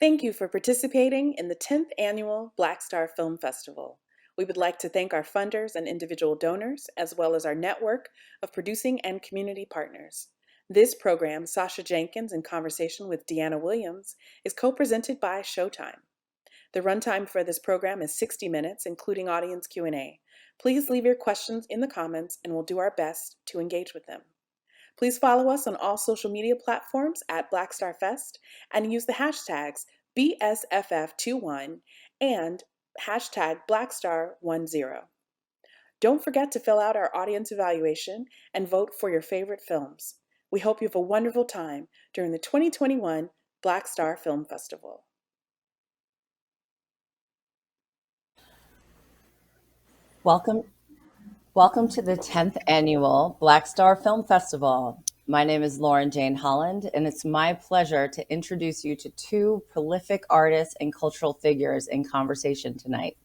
Thank you for participating in the 10th Annual BlackStar Film Festival. We would like to thank our funders and individual donors, as well as our network of producing and community partners. This program, Sacha Jenkins in conversation with Deanna Williams, is co-presented by Showtime. The runtime for this program is 60 minutes, including audience Q&A. Please leave your questions in the comments and we'll do our best to engage with them. Please follow us on all social media platforms at BlackStarFest and use the hashtags BSFF21 and hashtag BlackStar10. Don't forget to fill out our audience evaluation and vote for your favorite films. We hope you have a wonderful time during the 2021 BlackStar Film Festival. Welcome to the 10th Annual BlackStar Film Festival. My name is Lauren Jane Holland, and it's my pleasure to introduce you to two prolific artists and cultural figures in conversation tonight.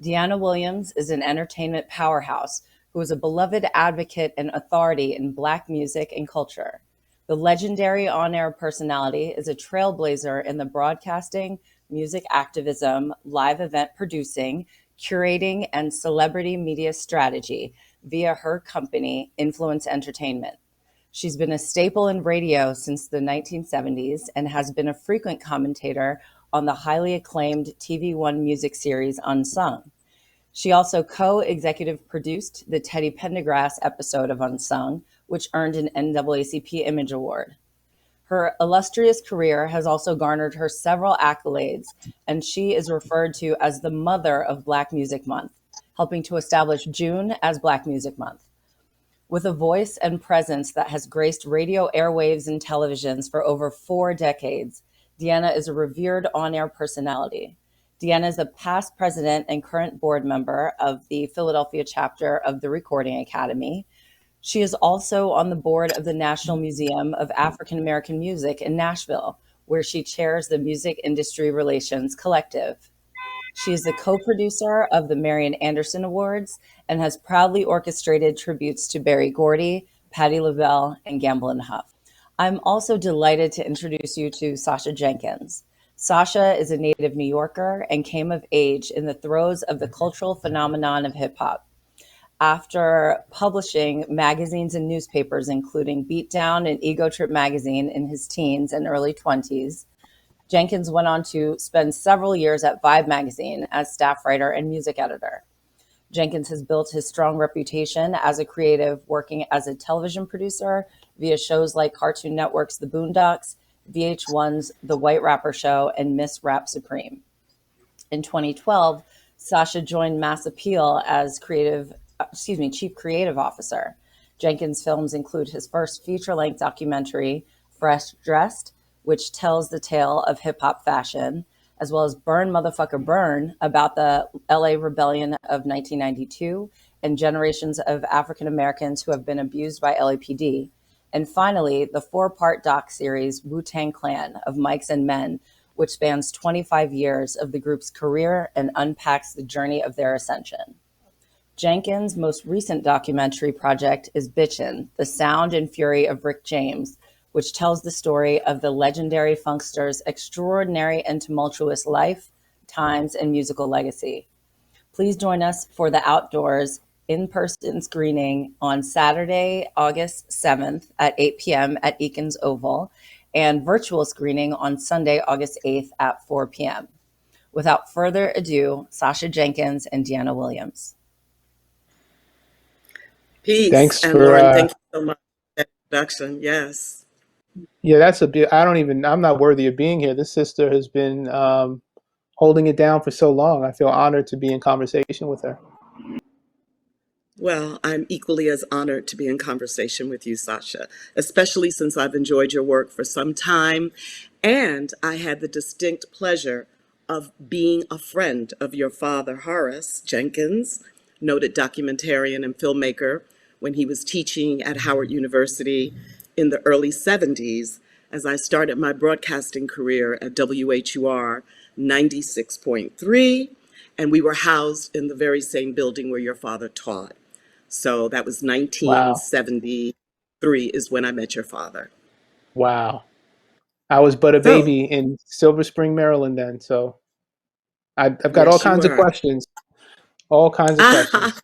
Dyana Williams is an entertainment powerhouse who is a beloved advocate and authority in Black music and culture. The legendary on-air personality is a trailblazer in the broadcasting, music activism, live event producing, curating, and celebrity media strategy via her company, Influence Entertainment. She's been a staple in radio since the 1970s and has been a frequent commentator on the highly acclaimed TV One music series Unsung. She also co-executive produced the Teddy Pendergrass episode of Unsung, which earned an NAACP Image Award. Her illustrious career has also garnered her several accolades, and she is referred to as the mother of Black Music Month, helping to establish June as Black Music Month. With a voice and presence that has graced radio airwaves and televisions for over 4 decades, Deanna is a revered on-air personality. Deanna is a past president and current board member of the Philadelphia chapter of the Recording Academy. She is also on the board of the National Museum of African American Music in Nashville, where she chairs the Music Industry Relations Collective. She is the co-producer of the Marian Anderson Awards and has proudly orchestrated tributes to Berry Gordy, Patti LaBelle, and Gamble and Huff. I'm also delighted to introduce you to Sacha Jenkins. Sacha is a native New Yorker and came of age in the throes of the cultural phenomenon of hip hop. After publishing magazines and newspapers, including Beatdown and Ego Trip magazine in his teens and early 20s, Jenkins went on to spend several years at Vibe magazine as staff writer and music editor. Jenkins has built his strong reputation as a creative, working as a television producer via shows like Cartoon Network's The Boondocks, VH1's The White Rapper Show, and Miss Rap Supreme. In 2012, Sacha joined Mass Appeal as Chief Creative Officer. Jenkins' films include his first feature-length documentary, Fresh Dressed, which tells the tale of hip-hop fashion, as well as Burn Motherfucker Burn, about the LA Rebellion of 1992 and generations of African Americans who have been abused by LAPD. And finally, the 4-part doc series Wu-Tang Clan of Mics and Men, which spans 25 years of the group's career and unpacks the journey of their ascension. Jenkins' most recent documentary project is Bitchin, The Sound and Fury of Rick James, which tells the story of the legendary funkster's extraordinary and tumultuous life, times, and musical legacy. Please join us for the outdoors in-person screening on Saturday, August 7th at 8 p.m. at Eakins Oval, and virtual screening on Sunday, August 8th at 4 p.m. Without further ado, Sacha Jenkins and Deanna Williams. Peace. Thanks and for Lauren, thank you so much for that introduction. Yes. yeah, that's a bit. I'm not worthy of being here. This sister has been holding it down for so long. I feel honored to be in conversation with her. Well, I'm equally as honored to be in conversation with you, Sacha, especially since I've enjoyed your work for some time. And I had the distinct pleasure of being a friend of your father, Horace Jenkins, noted documentarian and filmmaker, when he was teaching at Howard University in the early 70s, as I started my broadcasting career at WHUR 96.3, and we were housed in the very same building where your father taught. So that was Wow. 1973 is when I met your father. Wow. I was but a So, baby in Silver Spring, Maryland then. So I've got all yes, you kinds of were. questions, all kinds of questions.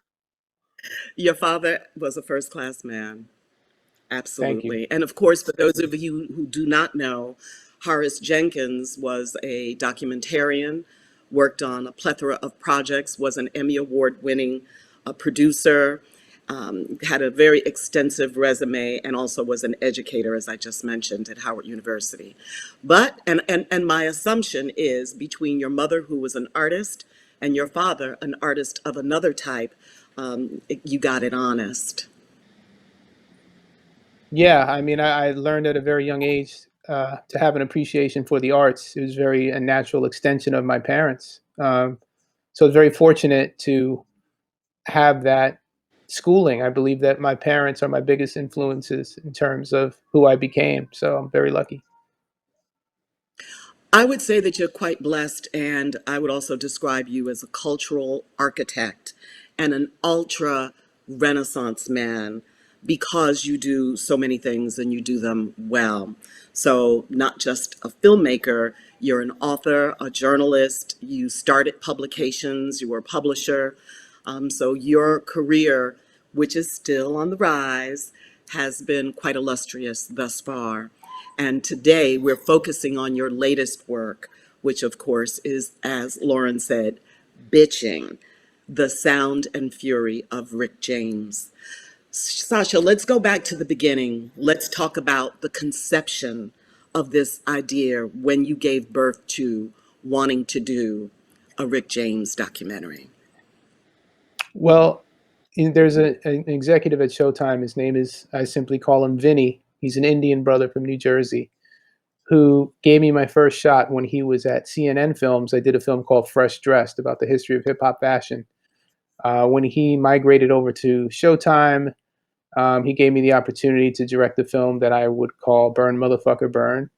Your father was a first class man. Thank you. Absolutely. And of course, for those of you who do not know, Horace Jenkins was a documentarian, worked on a plethora of projects, was an Emmy Award winning producer, had a very extensive resume, and also was an educator, as I just mentioned, at Howard University. And my assumption is between your mother, who was an artist, and your father, an artist of another type, you got it honest. Yeah, I mean, I learned at a very young age to have an appreciation for the arts. It was very a natural extension of my parents. So I was very fortunate to have that schooling. I believe that my parents are my biggest influences in terms of who I became. So I'm very lucky. I would say that you're quite blessed, and I would also describe you as a cultural architect and an ultra Renaissance man because you do so many things and you do them well. So, not just a filmmaker, you're an author, a journalist, you started publications, you were a publisher. So, your career, which is still on the rise, has been quite illustrious thus far. And today we're focusing on your latest work, which of course is, as Lauren said, Bitching, the sound and fury of Rick James. Sasha, let's go back to the beginning. Let's talk about the conception of this idea when you gave birth to wanting to do a Rick James documentary. Well, there's an executive at Showtime. His name is, I simply call him Vinny. He's an Indian brother from New Jersey who gave me my first shot when he was at CNN Films. I did a film called Fresh Dressed about the history of hip hop fashion. When he migrated over to Showtime, he gave me the opportunity to direct a film that I would call Burn Motherfucker Burn,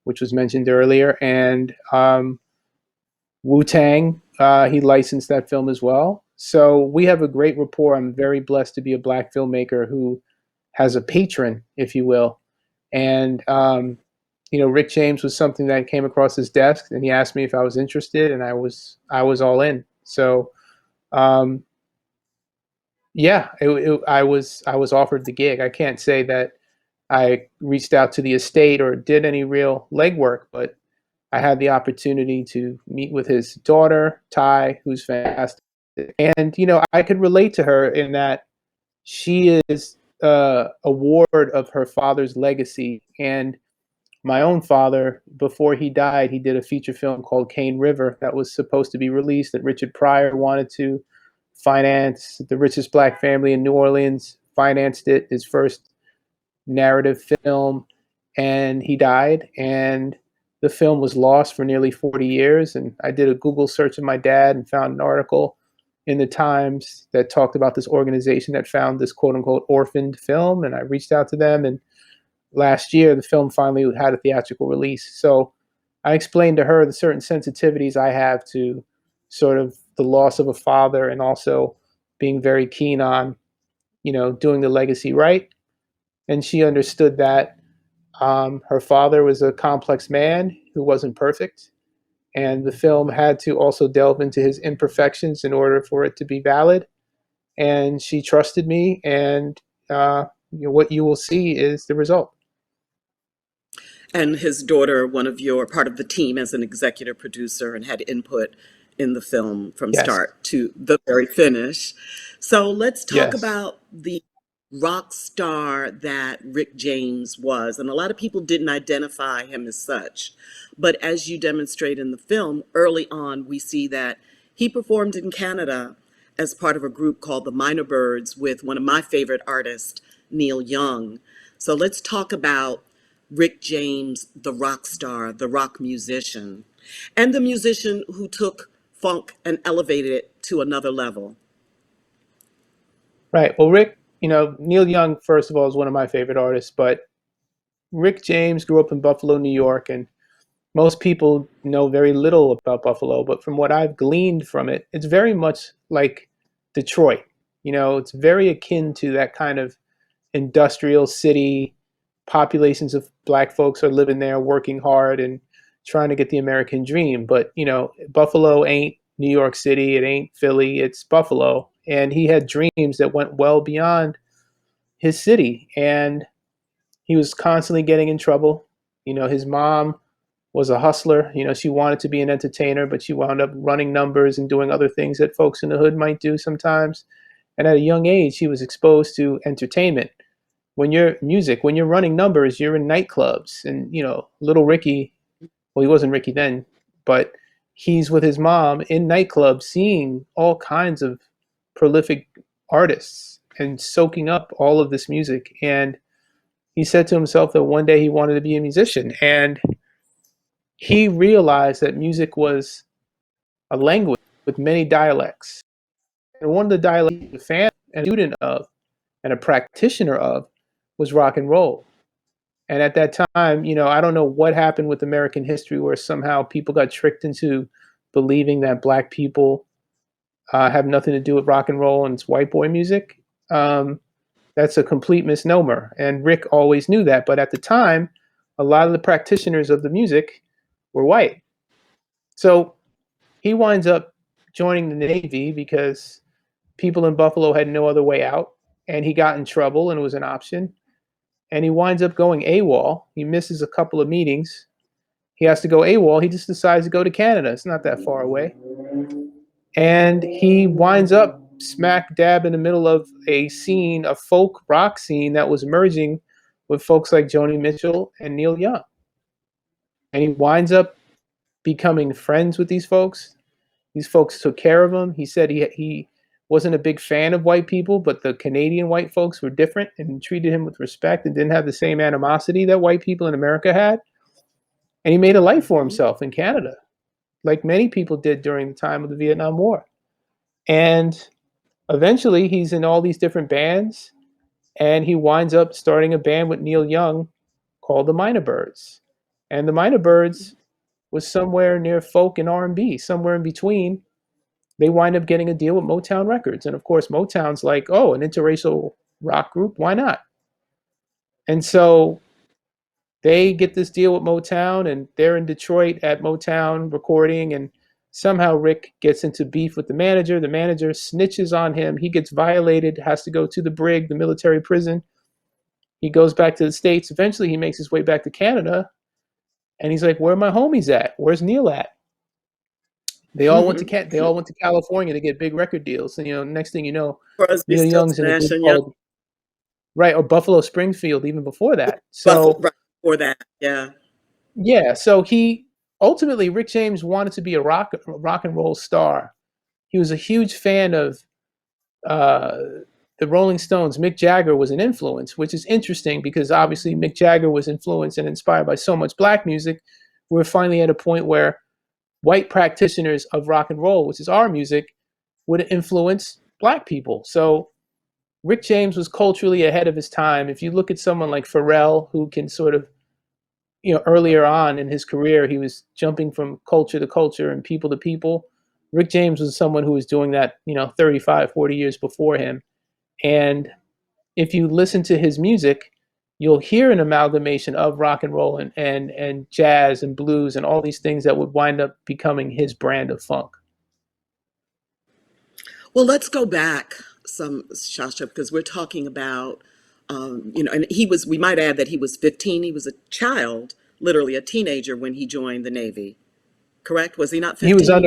which was mentioned earlier. And Wu Tang, he licensed that film as well. So we have a great rapport. I'm very blessed to be a black filmmaker who has a patron, if you will. And Rick James was something that came across his desk, and he asked me if I was interested, and I was all in. So um, yeah, I was offered the gig. I can't say that I reached out to the estate or did any real legwork, but I had the opportunity to meet with his daughter, Ty, who's fantastic. And, I could relate to her in that she is a ward of her father's legacy. And my own father, before he died, he did a feature film called Cane River that was supposed to be released that Richard Pryor wanted to finance. The richest black family in New Orleans financed it, his first narrative film, and he died. And the film was lost for nearly 40 years. And I did a Google search of my dad and found an article in the Times that talked about this organization that found this quote unquote orphaned film. And I reached out to them. And last year, the film finally had a theatrical release. So I explained to her the certain sensitivities I have to sort of the loss of a father and also being very keen on, doing the legacy right. And she understood that her father was a complex man who wasn't perfect. And the film had to also delve into his imperfections in order for it to be valid. And she trusted me. And what you will see is the result. And his daughter, one of your part of the team as an executive producer and had input in the film from Yes. start to the very finish. So let's talk Yes. about the rock star that Rick James was. And a lot of people didn't identify him as such. But as you demonstrate in the film, early on, we see that he performed in Canada as part of a group called the Minor Birds with one of my favorite artists, Neil Young. So let's talk about Rick James, the rock star, the rock musician, and the musician who took funk and elevated it to another level. Right. Well, Rick, Neil Young, first of all, is one of my favorite artists, but Rick James grew up in Buffalo, New York, and most people know very little about Buffalo, but from what I've gleaned from it, it's very much like Detroit. It's very akin to that kind of industrial city, populations of black folks are living there, working hard and trying to get the American dream. But Buffalo ain't New York City, it ain't Philly, it's Buffalo. And he had dreams that went well beyond his city, and he was constantly getting in trouble. His mom was a hustler. She wanted to be an entertainer, but she wound up running numbers and doing other things that folks in the hood might do sometimes. And at a young age, he was exposed to entertainment. When you're running numbers, you're in nightclubs. And, little Ricky, well, he wasn't Ricky then, but he's with his mom in nightclubs, seeing all kinds of prolific artists and soaking up all of this music. And he said to himself that one day he wanted to be a musician. And he realized that music was a language with many dialects. And one of the dialects he was a fan and a student of and a practitioner of was rock and roll. And at that time, I don't know what happened with American history where somehow people got tricked into believing that black people have nothing to do with rock and roll and it's white boy music. That's a complete misnomer. And Rick always knew that. But at the time, a lot of the practitioners of the music were white. So he winds up joining the Navy because people in Buffalo had no other way out. And he got in trouble and it was an option. And he winds up going AWOL. He misses a couple of meetings. He has to go AWOL. He just decides to go to Canada. It's not that far away. And he winds up smack dab in the middle of a folk rock scene that was merging with folks like Joni Mitchell and Neil Young. And he winds up becoming friends with these folks. These folks took care of him. He said he wasn't a big fan of white people, but the Canadian white folks were different and treated him with respect and didn't have the same animosity that white people in America had. And he made a life for himself in Canada, like many people did during the time of the Vietnam War. And eventually he's in all these different bands, and he winds up starting a band with Neil Young called the Minor Birds. And the Minor Birds was somewhere near folk and R&B, somewhere in between. They wind up getting a deal with Motown Records. And of course, Motown's like, oh, an interracial rock group, why not? And so they get this deal with Motown, and they're in Detroit at Motown recording, and somehow Rick gets into beef with the manager. The manager snitches on him. He gets violated, has to go to the brig, the military prison. He goes back to the States. Eventually, he makes his way back to Canada, and he's like, where are my homies at? Where's Neil at? They all went to California to get big record deals. And, next thing you know, Crosby, Neil Stills, Young's in a Nash group and Young. called, right, or Buffalo Springfield, even before that. Buffalo, So, right before that, yeah. yeah, so ultimately, Rick James wanted to be a rock and roll star. He was a huge fan of uh, the Rolling Stones. Mick Jagger was an influence, which is interesting because obviously Mick Jagger was influenced and inspired by so much black music. We're finally at a point where white practitioners of rock and roll, which is our music, would influence black people. So Rick James was culturally ahead of his time. If you look at someone like Pharrell, who can sort of, earlier on in his career, he was jumping from culture to culture and people to people. Rick James was someone who was doing that, 35, 40 years before him. And if you listen to his music, you'll hear an amalgamation of rock and roll and jazz and blues and all these things that would wind up becoming his brand of funk. Well, let's go back some, Shasha, because we're talking about, and we might add that he was 15. He was a child, literally a teenager when he joined the Navy. Correct? Was he not He was 15?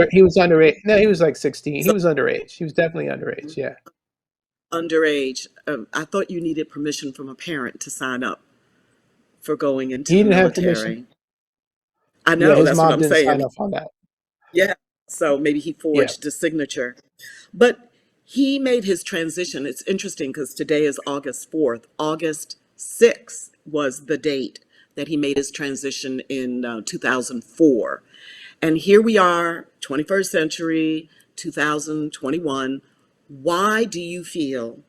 underage. No, he was like 16. He So was underage. He was definitely underage. Yeah. underage. I thought you needed permission from a parent to sign up for going into He the didn't have permission. military. I Yeah, know, his that's what mom I'm didn't sign saying. off on that. Yeah. So maybe he Yeah. forged a signature. But he made his transition. It's interesting because today is August 4th. August 6th was the date that he made his transition in 2004. And here we are, 21st century, 2021. Why do you feel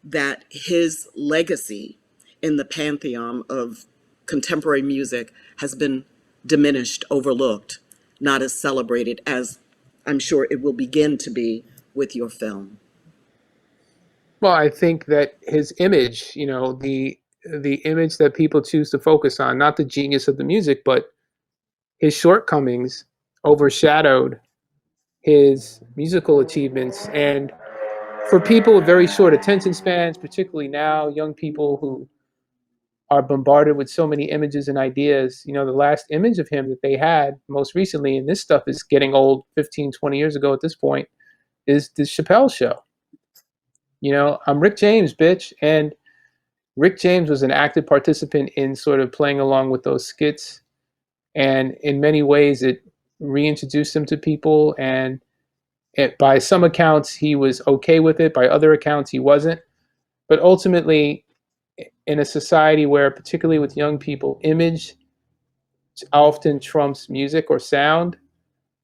that his legacy in the pantheon of contemporary music has been diminished, overlooked, not as celebrated as I'm sure it will begin to be with your film? Well, I think that his image, the image that people choose to focus on, not the genius of the music, but his shortcomings overshadowed his musical achievements. And for people with very short attention spans, particularly now, young people who are bombarded with so many images and ideas, the last image of him that they had most recently, and this stuff is getting old 15, 20 years ago at this point, is the Chappelle Show. I'm Rick James, bitch. And Rick James was an active participant in sort of playing along with those skits. And in many ways, it reintroduced him to people. And by some accounts, he was okay with it. By other accounts, he wasn't. But ultimately, in a society where, particularly with young people, image often trumps music or sound,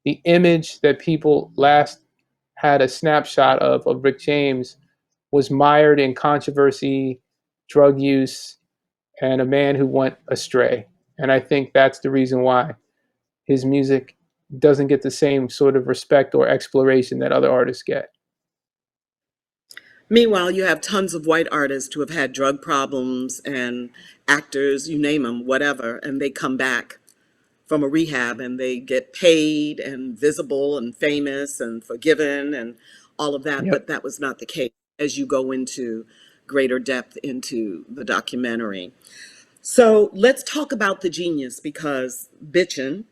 the image that people last had a snapshot of Rick James was mired in controversy, drug use, and a man who went astray. And I think that's the reason why his music doesn't get the same sort of respect or exploration that other artists get. Meanwhile, you have tons of white artists who have had drug problems and actors, you name them, whatever, and they come back from a rehab and they get paid and visible and famous and forgiven and all of that. Yep. But that was not the case as you go into greater depth into the documentary. So let's talk about the genius because Bitchin,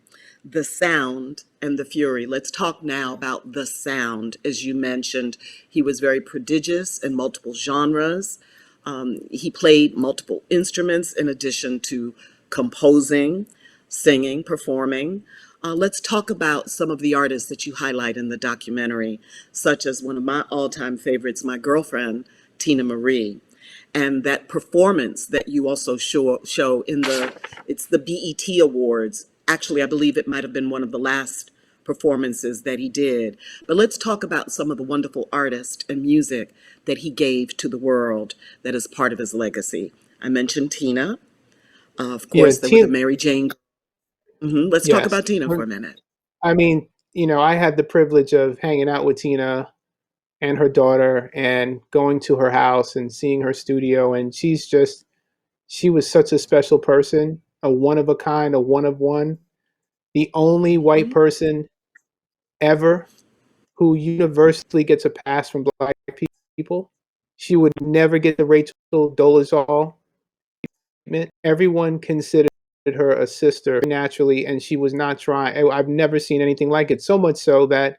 the sound and the fury. Let's talk now about the sound. As you mentioned, he was very prodigious in multiple genres. He played multiple instruments in addition to composing, singing, performing. Let's talk about some of the artists that you highlight in the documentary, such as one of my all-time favorites, my girlfriend, Tina Marie. And that performance that you also show in it's the BET Awards. Actually, I believe it might have been one of the last performances that he did. But let's talk about some of the wonderful artists and music that he gave to the world that is part of his legacy. I mentioned Tina. Of Yeah, course, there were the Mary Jane. Let's talk yes. about Tina for a minute. I mean, I had the privilege of hanging out with Tina and her daughter and going to her house and seeing her studio. And she was such a special person, a one of a kind, a one of one, the only white Mhm. person ever who universally gets a pass from black people. She would never get the Rachel Dolezal treatment. Everyone considered her a sister naturally, and she was not trying. I've never seen anything like it. So much so that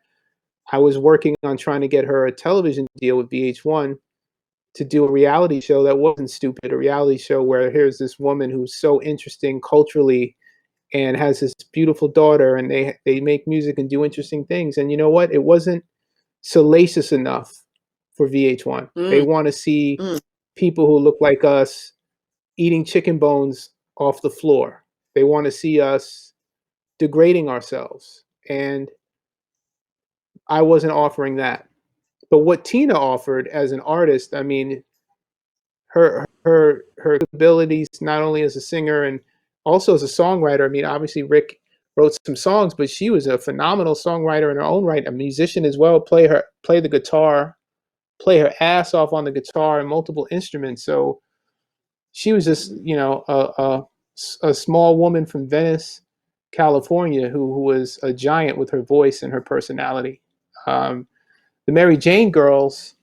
I was working on trying to get her a television deal with VH1 to do a reality show that wasn't stupid, a reality show where here's this woman who's so interesting culturally and has this beautiful daughter, and they make music and do interesting things. And you know what? It wasn't salacious enough for VH1. They Mm, want to see mm. people who look like us eating chicken bones off the floor. They want to see us degrading ourselves. And I wasn't offering that. But what Tina offered as an artist, I mean, her abilities not only as a singer and also as a songwriter. I mean, obviously Rick wrote some songs, but she was a phenomenal songwriter in her own right, a musician as well. Play the guitar, play her ass off on the guitar and multiple instruments. So she was just a small woman from Venice, California, who was a giant with her voice and her personality. The Mary Jane girls,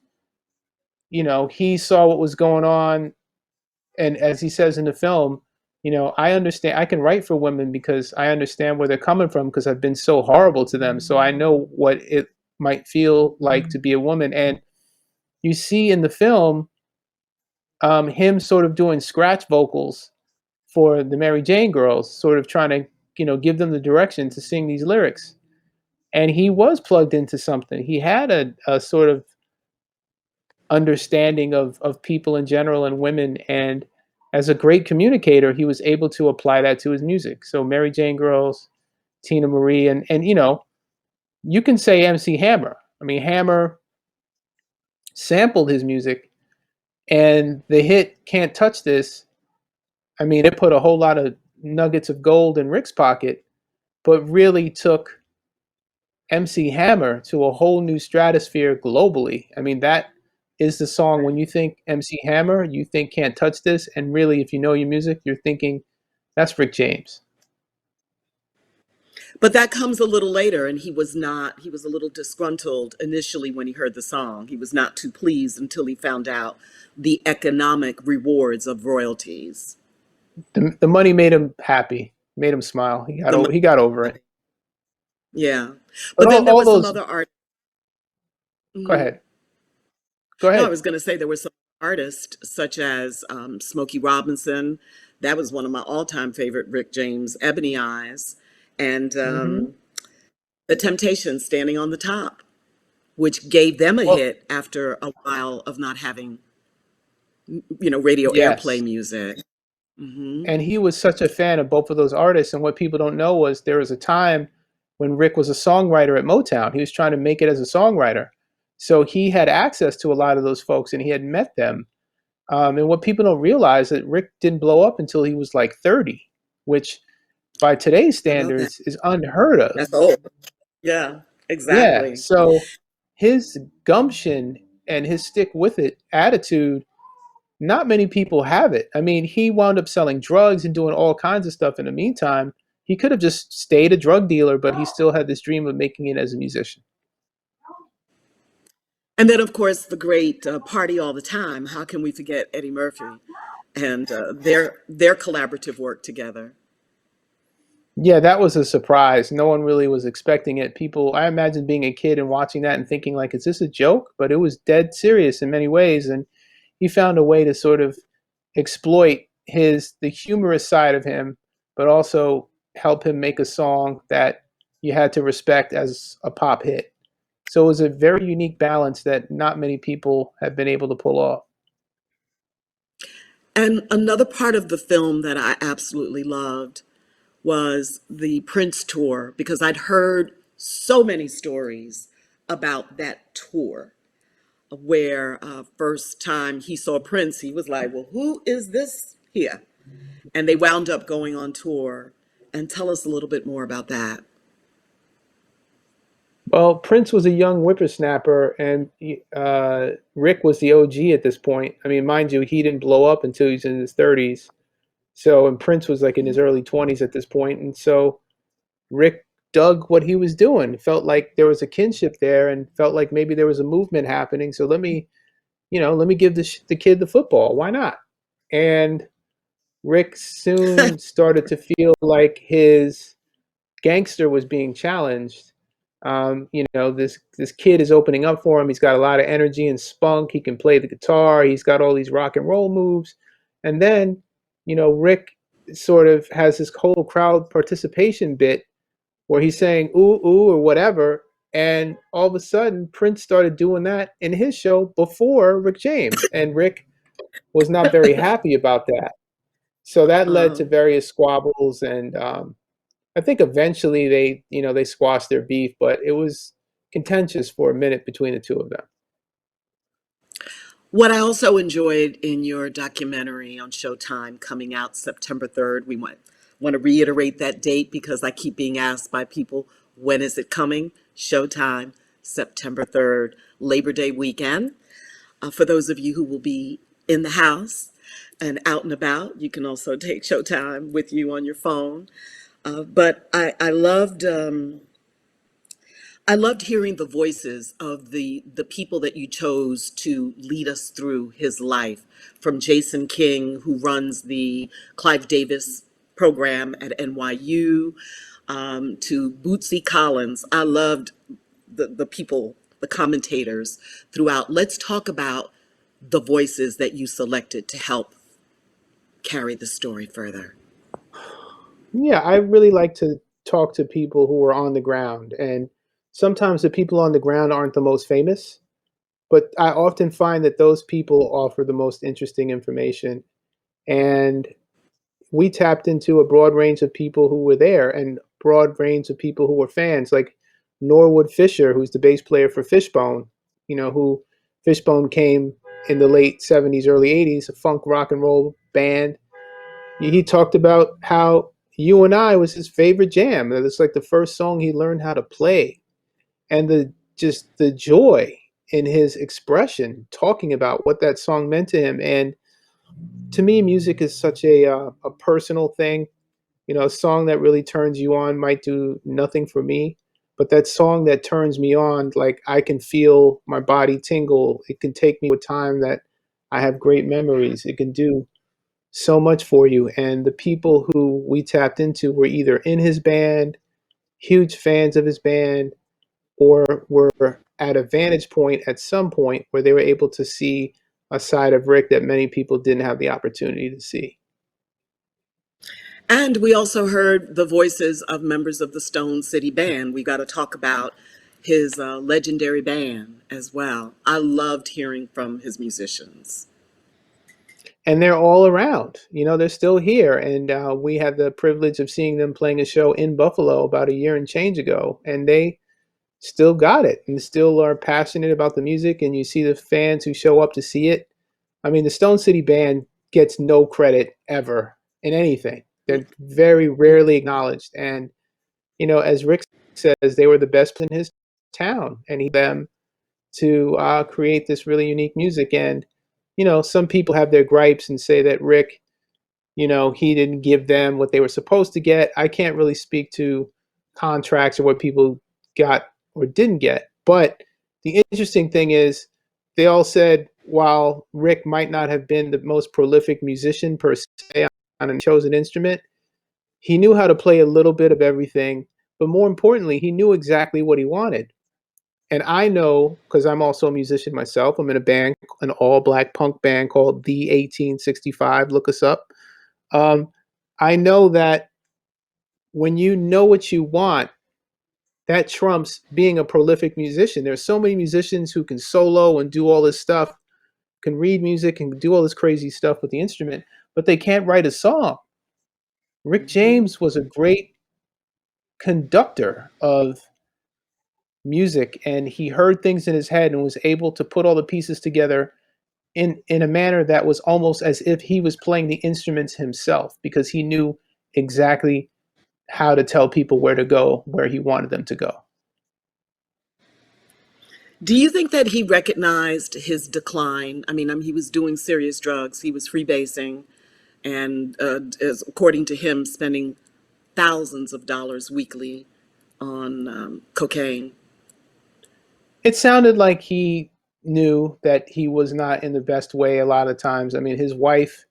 he saw what was going on, and as he says in the film, I understand. I can write for women because I understand where they're coming from because I've been so horrible to them. So I know what it might feel like to be a woman. And you see in the film him sort of doing scratch vocals for the Mary Jane girls, sort of trying to give them the direction to sing these lyrics. And he was plugged into something. He had a sort of understanding of people in general and women, and as a great communicator he was able to apply that to his music. So Mary Jane girls, Tina Marie, and you can say MC Hammer. I mean, Hammer sampled his music, and the hit Can't Touch This, I mean, it put a whole lot of nuggets of gold in Rick's pocket, but really took MC Hammer to a whole new stratosphere globally. I mean, is the song when you think MC Hammer, you think Can't Touch This, and really, if you know your music, you're thinking that's Rick James. But that comes a little later, and he was a little disgruntled initially when he heard the song. He was not too pleased until he found out the economic rewards of royalties. The money made him happy, made him smile. The, He got over it. yeah. But But then there all were some those. other art. Go Mhm. ahead. Go No, I ahead. was going to say there were some artists such as Smokey Robinson. That was one of my all-time favorite Rick James, Ebony Eyes, and Hmm. The Temptations, Standing on the Top, which gave them a Well, hit after a while of not having, radio airplay yes. music. Hmm. And he was such a fan of both of those artists. And what people don't know was there was a time when Rick was a songwriter at Motown. He was trying to make it as a songwriter. So he had access to a lot of those folks and he had met them. And what people don't realize that Rick didn't blow up until he was like 30, which by today's I know that. standards is unheard of. That's old. Yeah, Yeah. exactly. So his gumption and his stick with it attitude, not many people have it. I mean, he wound up selling drugs and doing all kinds of stuff in the meantime. He could have just stayed a drug dealer, but he still had this dream of making it as a musician. And then, of course, the great Party All the Time. How can we forget Eddie Murphy and their collaborative work together? Yeah, that was a surprise. No one really was expecting it. People, I imagine being a kid and watching that and thinking like, is this a joke? But it was dead serious in many ways. And he found a way to sort of exploit the humorous side of him, but also help him make a song that you had to respect as a pop hit. So it was a very unique balance that not many people have been able to pull off. And another part of the film that I absolutely loved was the Prince tour because I'd heard so many stories about that tour where first time he saw Prince, he was like, well, who is this here? And they wound up going on tour. And tell us a little bit more about that. Well, Prince was a young whippersnapper, and Rick was the OG at this point. I mean, mind you, he didn't blow up until he was in his 30s. So, and Prince was like in his early 20s at this point, and so Rick dug what he was doing. Felt like there was a kinship there, and felt like maybe there was a movement happening. So let me give the kid the football. Why not? And Rick soon started to feel like his gangster was being challenged. This kid is opening up for him. He's got a lot of energy and spunk. He can play the guitar. He's got all these rock and roll moves. And then, Rick sort of has this whole crowd participation bit where he's saying ooh ooh or whatever. And all of a sudden, Prince started doing that in his show before Rick James, and Rick was not very happy about that. So that led to Um, various squabbles, and I think eventually they squashed their beef, but it was contentious for a minute between the two of them. what I also enjoyed in your documentary on Showtime coming out September 3rd, we want to reiterate that date because I keep being asked by people, when is it coming? Showtime, September 3rd, Labor Day weekend. For those of you who will be in the house and out and about, you can also take Showtime with you on your phone. But I loved hearing the voices of the people that you chose to lead us through his life, from Jason King, who runs the Clive Davis program at NYU, to Bootsy Collins. I loved the people, the commentators throughout. Let's talk about the voices that you selected to help carry the story further. Yeah, I really like to talk to people who are on the ground, and sometimes the people on the ground aren't the most famous, but I often find that those people offer the most interesting information. And we tapped into a broad range of people who were there and broad range of people who were fans, like Norwood Fisher, who's the bass player for Fishbone, who Fishbone came in the late 70s, early 80s, a funk rock and roll band. He talked about how You and I was his favorite jam. That it's like the first song he learned how to play. And the joy. in his expression, talking about what that song meant to him. And to me, music is such a personal thing. A song that really turns you on might do nothing for me, but that song that turns me on, like I can feel my body tingle. It can take me to a time that I have great memories. It can do so much for you. And the people who we tapped into were either in his band, huge fans of his band, or were at a vantage point at some point where they were able to see a side of Rick that many people didn't have the opportunity to see. And we also heard the voices of members of the Stone City Band. We got to talk about his legendary band as well. I loved hearing from his musicians. And they're all around. They're still here. And we had the privilege of seeing them playing a show in Buffalo about a year and change ago. And they still got it and still are passionate about the music. And you see the fans who show up to see it. I mean, the Stone City Band gets no credit ever in anything. They're very rarely acknowledged. And, as Rick says, they were the best in his town. And he them to create this really unique music. And, some people have their gripes and say that Rick, he didn't give them what they were supposed to get. I can't really speak to contracts or what people got or didn't get. But the interesting thing is, they all said while Rick might not have been the most prolific musician per se on a chosen instrument, he knew how to play a little bit of everything. But more importantly, he knew exactly what he wanted. And I know, because I'm also a musician myself, I'm in a band, an all black punk band called The 1865. Look us up. Um, I know that when you know what you want, that trumps being a prolific musician. There's so many musicians who can solo and do all this stuff, can read music and do all this crazy stuff with the instrument, but they can't write a song. Rick James was a great conductor of music, and he heard things in his head and was able to put all the pieces together in a manner that was almost as if he was playing the instruments himself, because he knew exactly how to tell people where to go, where he wanted them to go. Do you think that he recognized his decline? He was doing serious drugs. He was freebasing and, as, according to him, spending thousands of dollars weekly on cocaine. It sounded like he knew that he was not in the best way a lot of times. I mean, his wife,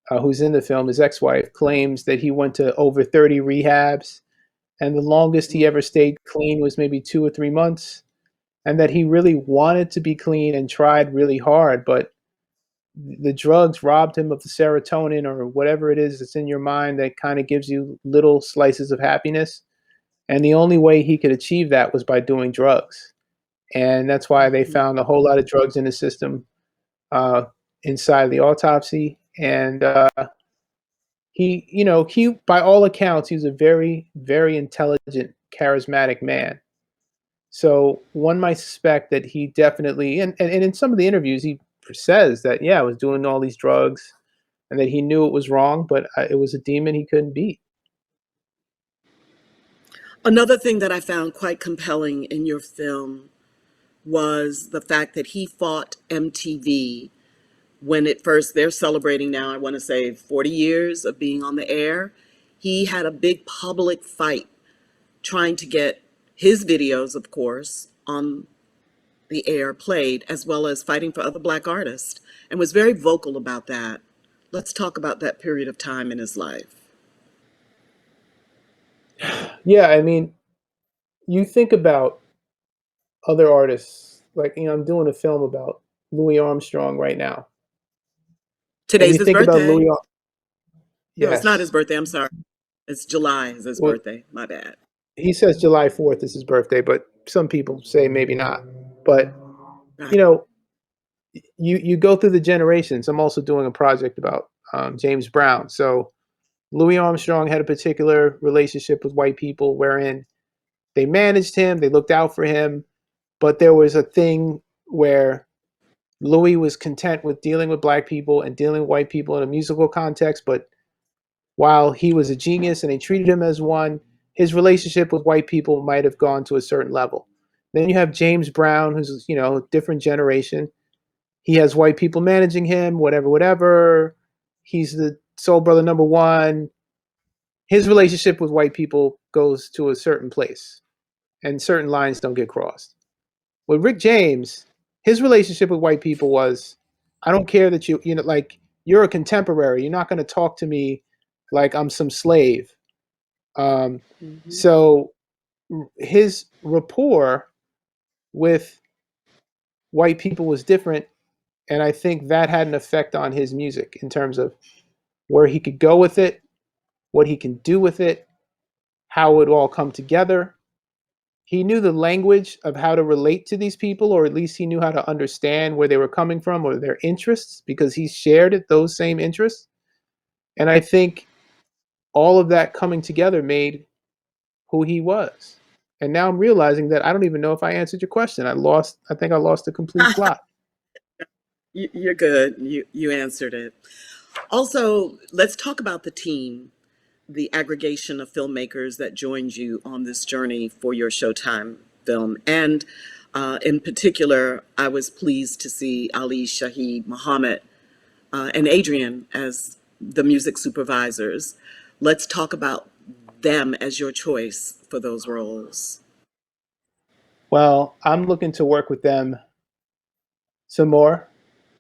who's in the film, his ex-wife, claims that he went to over 30 rehabs, and the longest he ever stayed clean was maybe 2 or 3 months, and that he really wanted to be clean and tried really hard, but the drugs robbed him of the serotonin or whatever it is that's in your mind that kind of gives you little slices of happiness. And the only way he could achieve that was by doing drugs. And that's why they found a whole lot of drugs in his system uh, inside the autopsy. And he, by all accounts, he's a very, very intelligent, charismatic man. So one might suspect that he definitely, and in some of the interviews, he says that, yeah, I was doing all these drugs and that he knew it was wrong, but it was a demon he couldn't beat. Another thing that I found quite compelling in your film was the fact that he fought MTV when it first, they're celebrating now, I want to say 40 years of being on the air. He had a big public fight trying to get his videos, of course, on the air played, as well as fighting for other Black artists, and was very vocal about that. Let's talk about that period of time in his life. Yeah, I mean, you think about other artists, like, I'm doing a film about Louis Armstrong right now. And Today's you his think about birthday. Louis, No, it's not his yes. birthday. I'm sorry. It's July is his Well, birthday. My bad. he says July 4th is his birthday, but some people say maybe not. But, Right. you know, you go through the generations. I'm also doing a project about James Brown. So Louis Armstrong had a particular relationship with white people wherein they managed him, they looked out for him, but there was a thing where Louis was content with dealing with black people and dealing with white people in a musical context, but while he was a genius and they treated him as one, his relationship with white people might have gone to a certain level. Then you have James Brown, who's, a different generation. He has white people managing him, whatever, whatever. He's the soul brother number one. His relationship with white people goes to a certain place, and certain lines don't get crossed. With Rick James, his relationship with white people was, I don't care that like, you're a contemporary. You're not going to talk to me like I'm some slave. Um, Hmm. so his rapport with white people was different, and I think that had an effect on his music in terms of where he could go with it, what he can do with it, how it would all come together. He knew the language of how to relate to these people, or at least he knew how to understand where they were coming from or their interests, because he shared those same interests. And I think all of that coming together made who he was. And now I'm realizing that I don't even know if I answered your question. I think I lost the complete plot. You're good. You answered it. Also, let's talk about the team, the aggregation of filmmakers that joined you on this journey for your Showtime film. And in particular, I was pleased to see Ali Shaheed Muhammad and Adrian as the music supervisors. Let's talk about them as your choice for those roles. Well, I'm looking to work with them some more.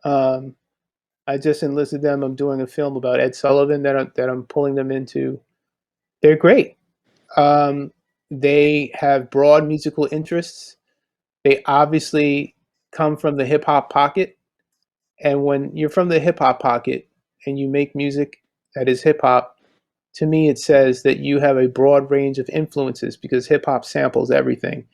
Um, I just enlisted them. I'm doing a film about Ed Sullivan that I'm pulling them into. They're great. Um, they have broad musical interests. They obviously come from the hip hop pocket. And when you're from the hip hop pocket and you make music that is hip hop, to me, it says that you have a broad range of influences because hip hop samples everything.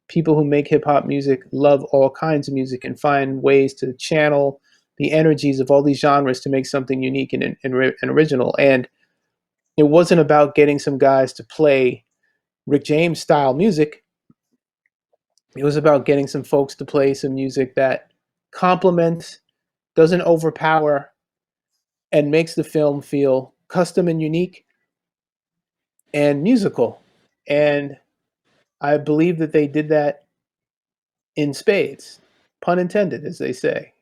People who make hip hop music love all kinds of music and find ways to channel the energies of all these genres to make something unique and original. And it wasn't about getting some guys to play Rick James style music. It was about getting some folks to play some music that complements, doesn't overpower, and makes the film feel custom and unique and musical. And I believe that they did that in spades, pun intended, as they say.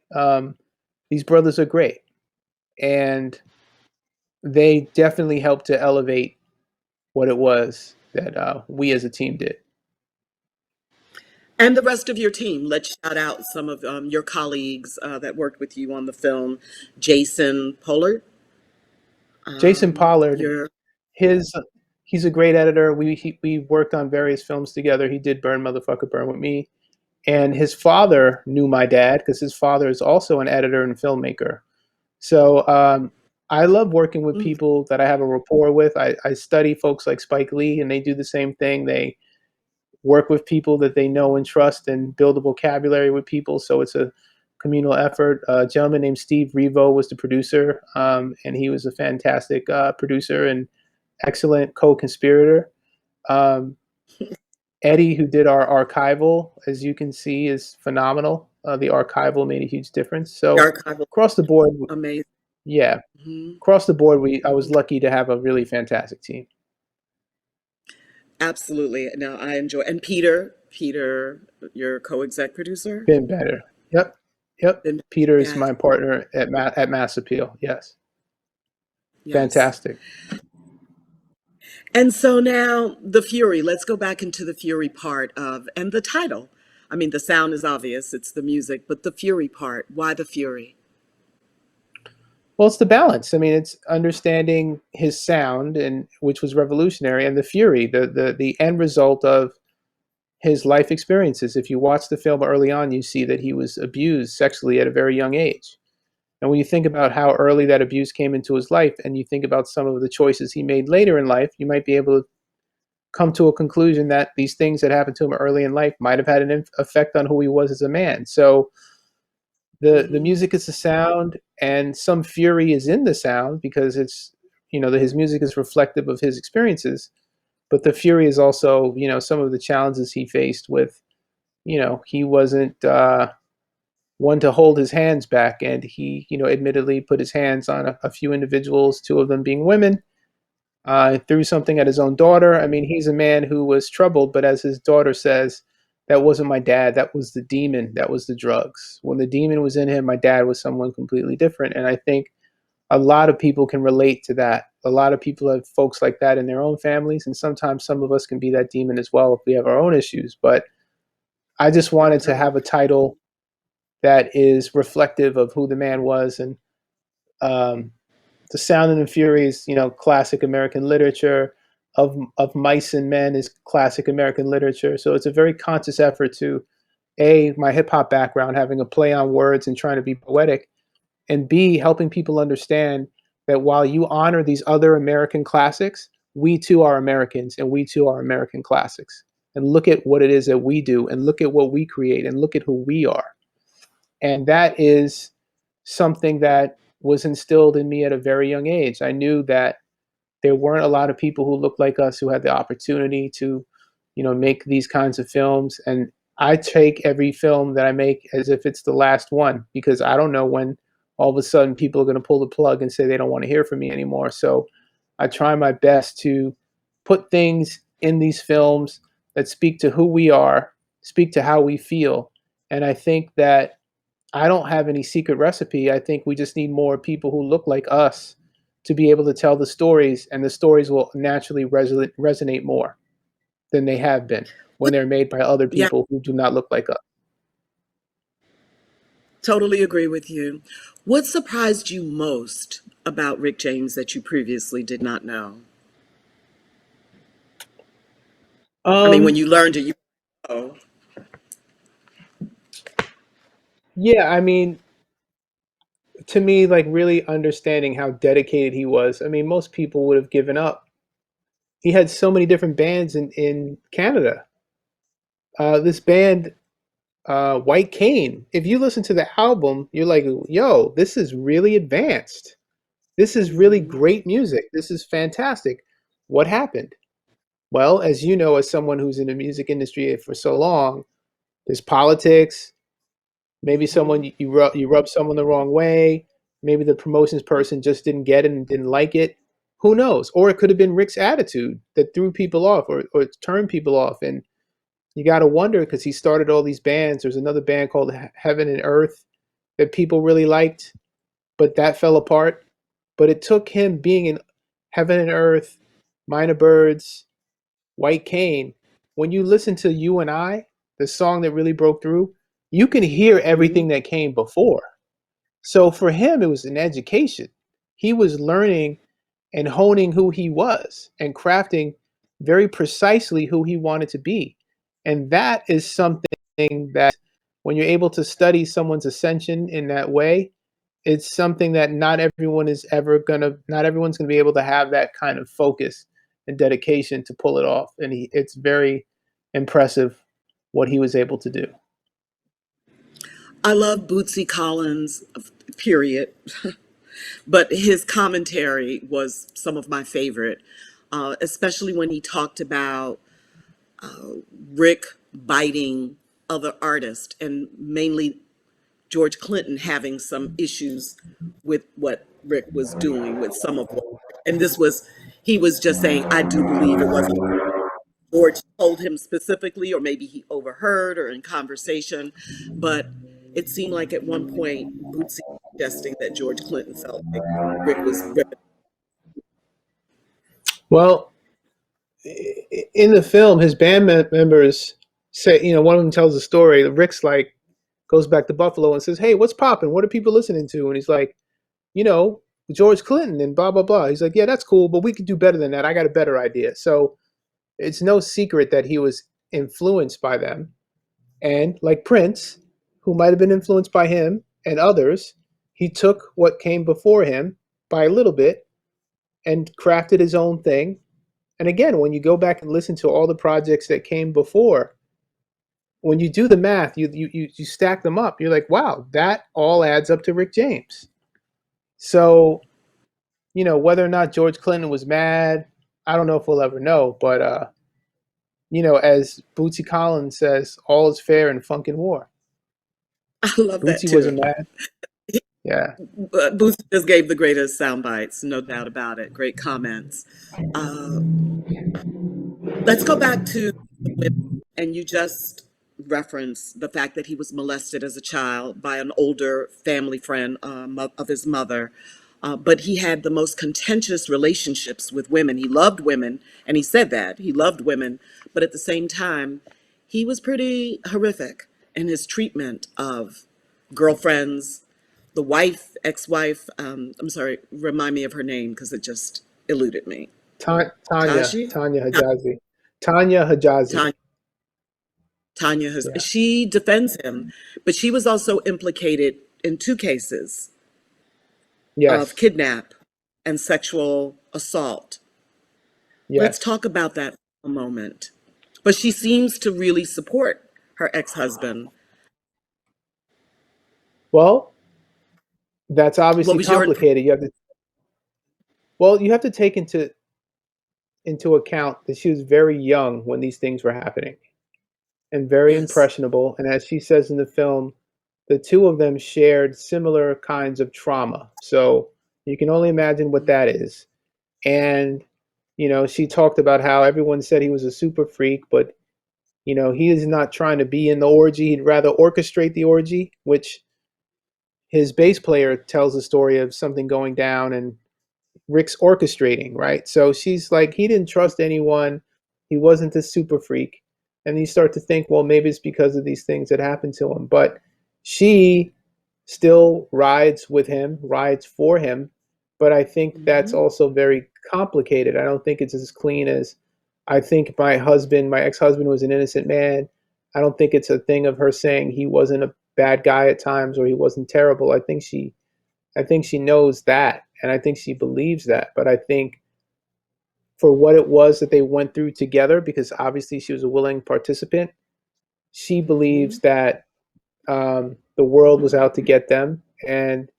These brothers are great, and they definitely helped to elevate what it was that we as a team did. And the rest of your team. Let's shout out some of your colleagues that worked with you on the film. Jason Pollard, Jason Pollard, your his he's a great editor. We worked on various films together. He did Burn Motherfucker Burn with me, and his father knew my dad because his father is also an editor and filmmaker. So I love working with mm, people that I have a rapport with. I study folks like Spike Lee, and they do the same thing. They work with people that they know and trust and build a vocabulary with people. So it's a communal effort. A gentleman named Steve Revo was the producer, and he was a fantastic producer and excellent co-conspirator. Um, Eddie, who did our archival, as you can see, is phenomenal. The archival made a huge difference. the So archival, across the board, amazing. yeah, Mhm, across the board, I was mhm. lucky to have a really fantastic team. Absolutely. No, I enjoy. And Peter, your co-exec producer. Been better. Yep, yep. Then Peter is yes, my partner at Mass Appeal. Yes, yes. fantastic. And so now the Fury. Let's go back into the Fury part of and the title. I mean, the sound is obvious; it's the music, but the Fury part. Why the Fury? Well, it's the balance. I mean, it's understanding his sound, and which was revolutionary, and the fury, the end result of his life experiences. If you watch the film early on, you see that he was abused sexually at a very young age. And when you think about how early that abuse came into his life, and you think about some of the choices he made later in life, you might be able to come to a conclusion that these things that happened to him early in life might have had an effect on who he was as a man. So the Hmm. music is the sound, and some fury is in the sound because it's, his music is reflective of his experiences. But the fury is also, some of the challenges he faced with, he wasn't one to hold his hands back, and he, admittedly put his hands on a few individuals, two of them being women. Threw something at his own daughter. I mean, he's a man who was troubled, but as his daughter says, that wasn't my dad. That was the demon. That was the drugs. When the demon was in him, my dad was someone completely different. And I think a lot of people can relate to that. A lot of people have folks like that in their own families. And sometimes some of us can be that demon as well if we have our own issues. But I just wanted to have a title that is reflective of who the man was. And um, The Sound and the Fury is, classic American literature. Of Mice and Men is classic American literature. So it's a very conscious effort to, A, my hip hop background, having a play on words and trying to be poetic, and B, helping people understand that while you honor these other American classics, we too are Americans and we too are American classics. And look at what it is that we do and look at what we create and look at who we are. And that is something that was instilled in me at a very young age. I knew that there weren't a lot of people who looked like us who had the opportunity to, make these kinds of films. And I take every film that I make as if it's the last one, because I don't know when all of a sudden people are going to pull the plug and say they don't want to hear from me anymore. So I try my best to put things in these films that speak to who we are, speak to how we feel. And I think that I don't have any secret recipe. I think we just need more people who look like us to be able to tell the stories, and the stories will naturally resonate more than they have been when What, they're made by other yeah, people who do not look like us. totally agree with you. What surprised you most about Rick James that you previously did not know? I mean, when Um, you learned it, you know. yeah, I mean, to me, like really understanding how dedicated he was. I mean, most people would have given up. He had so many different bands in Canada. This band, White Cane, if you listen to the album, you're like, yo, this is really advanced. This is really Mhm. great music. This is fantastic. What happened? Well, as you know, as someone who's in the music industry for so long, there's politics. Maybe someone Mhm. you rub someone the wrong way. Maybe the promotions person just didn't get it and didn't like it. Who knows? Or it could have been Rick's attitude that threw people off or turned people off. And you got to wonder, because he started all these bands. There's another band called Heaven and Earth that people really liked, but that fell apart. But it took him being in Heaven and Earth, Minor Birds, White Cane. When you listen to You and I, the song that really broke through, you can hear Mhm. everything that came before. So for him, it was an education. He was learning and honing who he was and crafting very precisely who he wanted to be. And that is something that, when you're able to study someone's ascension in that way, it's something that not everyone's gonna be able to have that kind of focus and dedication to pull it off. And it's very impressive what he was able to do. I love Bootsy Collins, period, but his commentary was some of my favorite, especially when he talked about Rick biting other artists, and mainly George Clinton having some issues with what Rick was doing with some of what, and this was, he was just saying, I do believe it wasn't George told him specifically, or maybe he overheard or in conversation, but it seemed like at one point Bootsy was suggesting that George Clinton felt like Rick was ripping. Well, in the film, his band members say, one of them tells a story. Rick's like, goes back to Buffalo and says, "Hey, what's popping? What are people listening to?" And he's like, you know, George Clinton and blah blah blah. He's like, "Yeah, that's cool, but we could do better than that. I got a better idea." So it's no secret that he was influenced by them, and like Prince, who might have been influenced by him and others, he took what came before him by a little bit and crafted his own thing. And again, when you go back and listen to all the projects that came before, when you do the math, you stack them up. You're like, wow, that all adds up to Rick James. So, whether or not George Clinton was mad, I don't know if we'll ever know. But as Bootsy Collins says, all is fair in funk and war. I love that Bootsy too. wasn't mad. Yeah. Bootsy just gave the greatest sound bites, no doubt about it. Great comments. Uh, let's go back to the women, and you just reference the fact that he was molested as a child by an older family friend of his mother. But he had the most contentious relationships with women. He loved women, and he said that he loved women, but at the same time, he was pretty horrific in his treatment of girlfriends, the wife, ex-wife. I'm sorry, remind me of her name because it just eluded me. Tanya, Taji? Tanya Hijazi, Tanya Hijazi. Tanya. Tanya has, Yeah. she defends him, but she was also implicated in two cases of Yes. kidnap and sexual assault. Let's Yes. talk about that for a moment. But she seems to really support her ex-husband. Well, that's What obviously was your impression? complicated. You have to take into account that she was very young when these things were happening and very Yes. impressionable. And as she says in the film, the two of them shared similar kinds of trauma. So you can only imagine what that is. And, she talked about how everyone said he was a super freak, but, he is not trying to be in the orgy. He'd rather orchestrate the orgy, which his bass player tells a story of something going down and Rick's orchestrating, right? So she's like, he didn't trust anyone. He wasn't a super freak. And you start to think, well, maybe it's because of these things that happened to him. But she still rides with him, rides for him. But I think that's Hmm. also very complicated. I don't think it's as clean as I think my ex-husband was an innocent man. I don't think it's a thing of her saying he wasn't a bad guy at times or he wasn't terrible. I think she knows that and I think she believes that. But I think for what it was that they went through together, because obviously she was a willing participant, she Hmm. believes that the world was out to get them. And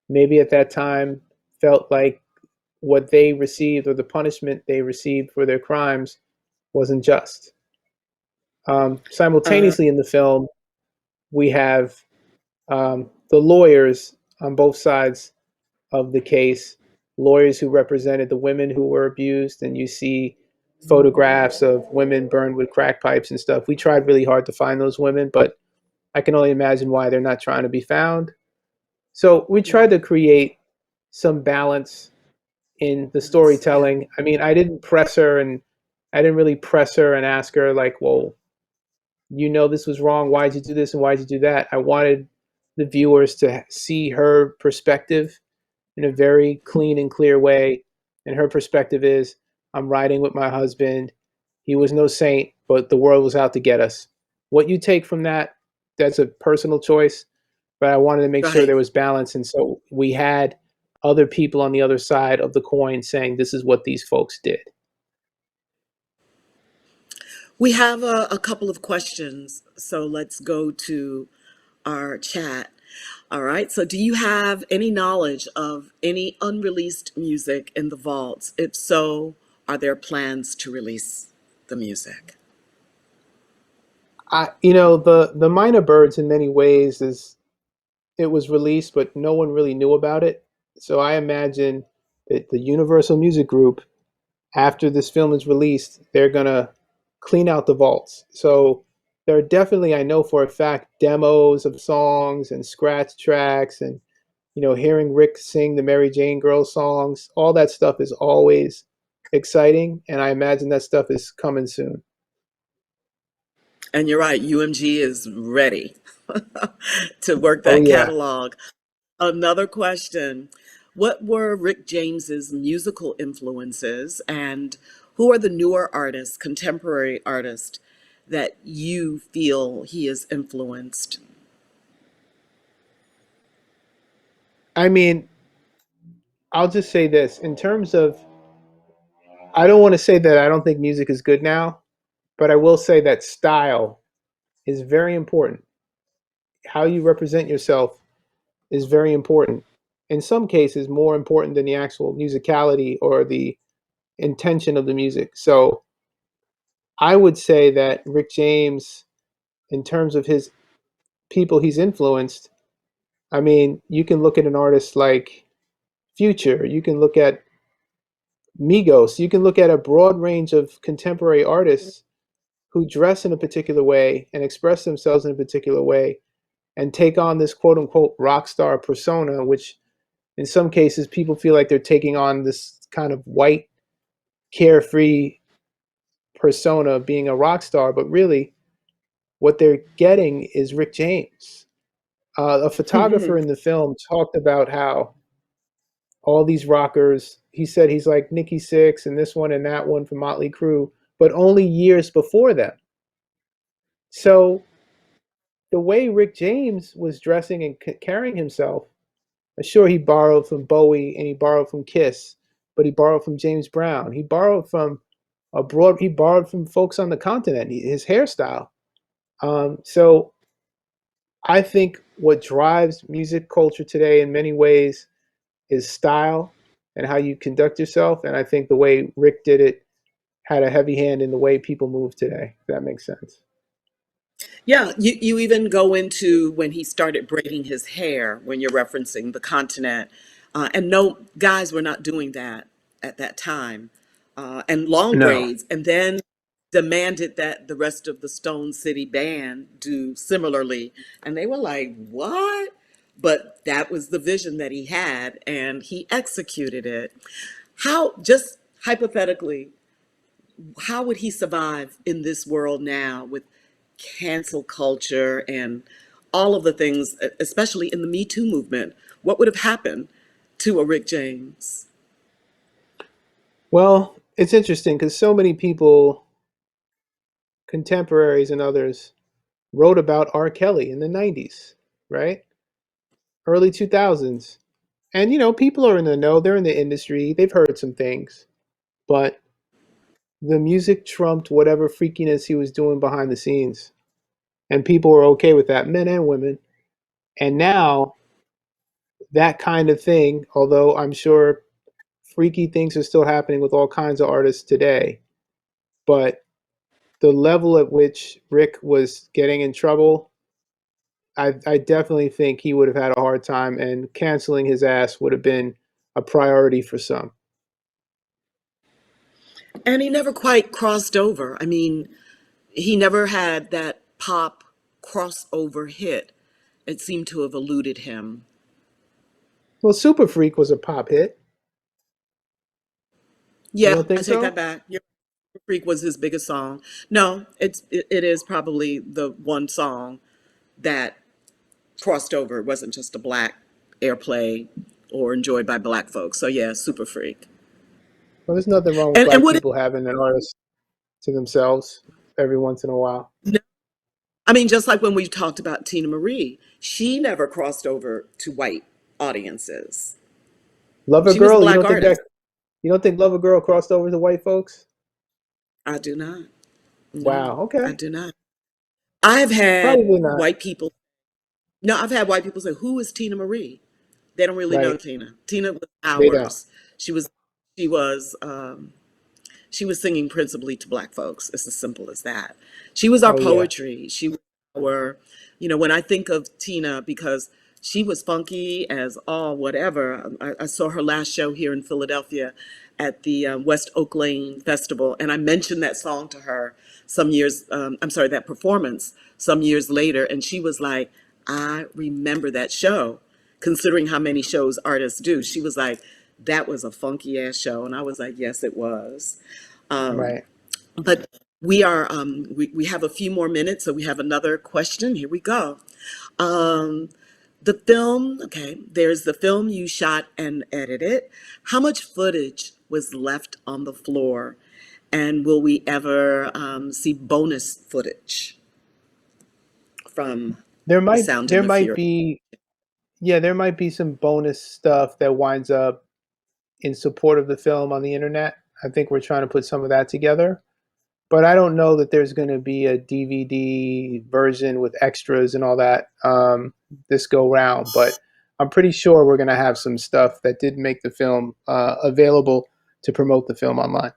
maybe at that time felt like what they received or the punishment they received for their crimes wasn't just. Uh, Simultaneously in the film, we have the lawyers on both sides of the case, lawyers who represented the women who were abused, and you see photographs of women burned with crack pipes and stuff. We tried really hard to find those women, but I can only imagine why they're not trying to be found. So we tried to create some balance in the yes, yeah. storytelling. I mean, I didn't really press her and ask her like, well, this was wrong. Why'd you do this and why'd you do that? I wanted the viewers to see her perspective in a very clean and clear way. And her perspective is, I'm riding with my husband. He was no saint, but the world was out to get us. What you take from that, that's a personal choice. But I wanted to make sure Right. there was balance. And so we had other people on the other side of the coin saying, this is what these folks did. We have a couple of questions, so let's go to our chat. All right. So, do you have any knowledge of any unreleased music in the vaults? If so, are there plans to release the music? The Minor Birds in many ways is it was released, but no one really knew about it. So I imagine that the Universal Music Group, after this film is released, they're gonna clean out the vaults. So there are definitely, I know for a fact, demos of songs and scratch tracks, and hearing Rick sing the Mary Jane Girl songs. All that stuff is always exciting, and I imagine that stuff is coming soon. And you're right, UMG is ready to work Oh that yeah. catalog. Another question. What were Rick James's musical influences, and who are the newer artists, contemporary artists, that you feel he has influenced? I mean, I'll just say this in terms of, I don't want to say that I don't think music is good now, but I will say that style is very important. How you represent yourself is very important. In some cases, more important than the actual musicality or the intention of the music. So I would say that Rick James, in terms of his people he's influenced, I mean, you can look at an artist like Future, you can look at Migos, you can look at a broad range of contemporary artists who dress in a particular way and express themselves in a particular way and take on this quote unquote rock star persona, which in some cases people feel like they're taking on this kind of white, carefree persona of being a rock star, but really what they're getting is Rick James. A photographer in the film talked about how all these rockers, he said he's like Nikki Sixx and this one and that one from Motley Crue, but only years before them. So the way Rick James was dressing and carrying himself, sure he borrowed from Bowie and he borrowed from Kiss, but he borrowed from James Brown. He borrowed from abroad. He borrowed from folks on the continent. His hairstyle. So I think what drives music culture today in many ways is style and how you conduct yourself. And I think the way Rick did it had a heavy hand in the way people move today. If that makes sense. Yeah, you even go into when he started braiding his hair when you're referencing the continent. And no, guys were not doing that at that time. And long No. braids, and then demanded that the rest of the Stone City band do similarly. And they were like, what? But that was the vision that he had, and he executed it. How, just hypothetically, how would he survive in this world now with cancel culture and all of the things, especially in the Me Too movement? What would have happened to a Rick James? Well, it's interesting because so many people, contemporaries and others, wrote about R. Kelly in the 90s, right? Early 2000s. And, people are in the know, they're in the industry, they've heard some things, but the music trumped whatever freakiness he was doing behind the scenes. And people were okay with that, men and women. And now, that kind of thing, although I'm sure freaky things are still happening with all kinds of artists today, but the level at which Rick was getting in trouble, I definitely think he would have had a hard time, and canceling his ass would have been a priority for some. And he never quite crossed over. I mean, he never had that pop crossover hit. It seemed to have eluded him. Well, Super Freak was a pop hit. You Yeah, don't I think take that so? back. Your Freak was his biggest song. No, it is probably the one song that crossed over. It wasn't just a black airplay or enjoyed by black folks. So yeah, Super Freak. Well, there's nothing wrong with And black what people having an artist to themselves every once in a while. it, I mean, just like when we talked about Tina Marie, she never crossed over to white audiences. Lover She was a Girl, black artist. you don't think Lover Girl crossed over to white folks? I do not. No, Wow, I okay. do not. I've had Probably not. white people. No, I've had white people say, "Who is Tina Marie?" They don't really know Right. Tina. Tina was They don't. ours. She was. She was. She was singing principally to black folks. It's as simple as that. She was our Oh yeah. poetry. She was our, when I think of Tina, because she was funky as all whatever. I saw her last show here in Philadelphia at the West Oak Lane Festival, and I mentioned that song to her some years, I'm sorry, that performance some years later, and she was like, I remember that show, considering how many shows artists do. She was like, that was a funky ass show. And I was like, yes, it was. Right. But we have a few more minutes, so we have another question. Here we go. Um, the film, okay, there's the film you shot and edited. How much footage was left on the floor? And will we ever see bonus footage from There The might Sound there and the might Fury? be yeah, there might be some bonus stuff that winds up in support of the film on the internet. I think we're trying to put some of that together. But I don't know that there's going to be a DVD version with extras and all that this go round. But I'm pretty sure we're going to have some stuff that did make the film available to promote the film online.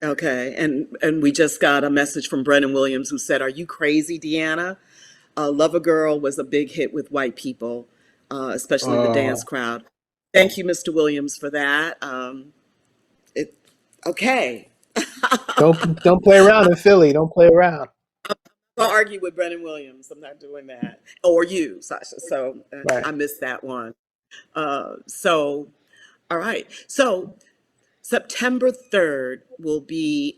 Okay, and we just got a message from Brennan Williams who said, "Are you crazy, Deanna? Lover Girl was a big hit with white people, especially the dance Oh, crowd." Thank you, Mr. Williams, for that. It okay. Don't play around in Philly. Don't play around. I'll argue with Brennan Williams. I'm not doing that. Or you, Sasha. So Right. I missed that one. So, all right. So September 3rd will be